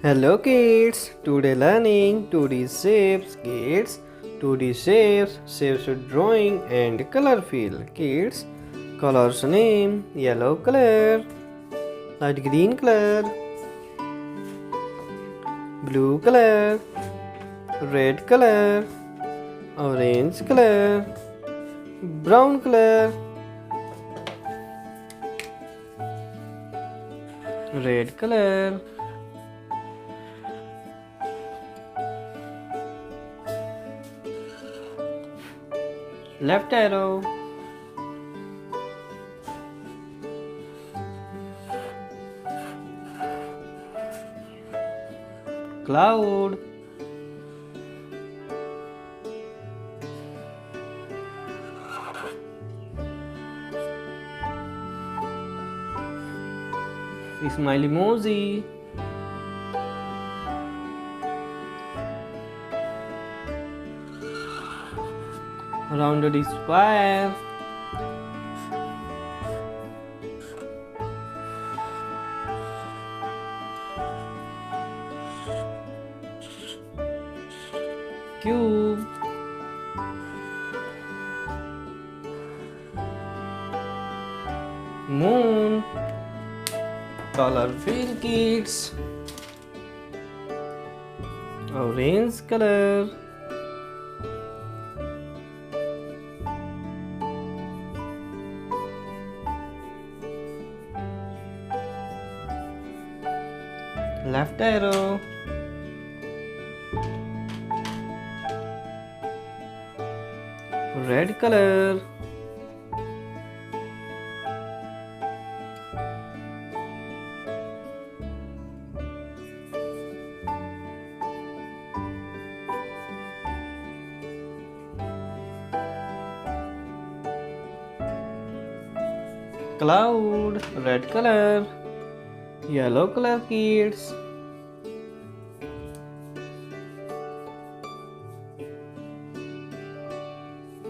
Hello kids, today learning 2D shapes kids. 2D shapes with drawing and color fill kids. Colors name yellow color, light green color, blue color, red color, orange color, brown color, red color, left arrow, cloud, smiley emoji, rounded square, cube, moon, color fill kids, orange color, left arrow, red color, cloud, red color, yellow color kids,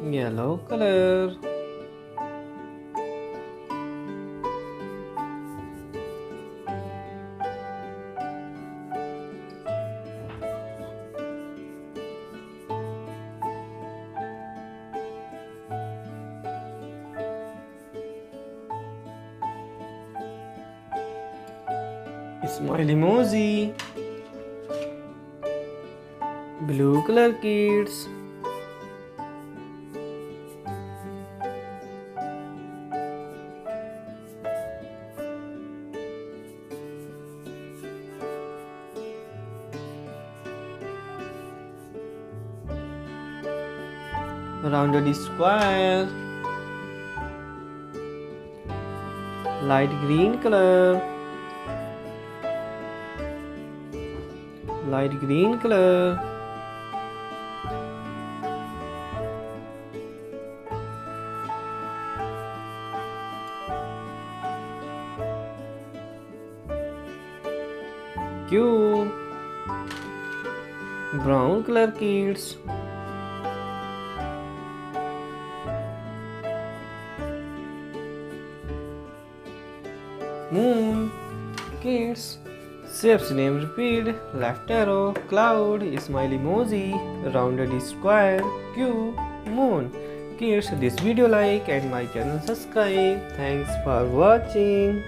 yellow color, smiley emoji, blue color kids, rounded square, light green color, light green color, cube, brown color kids, moon kids, shapes name repeat, left arrow, cloud, smiley emoji, rounded square, cube, moon kids. This video like and my channel subscribe. Thanks for watching.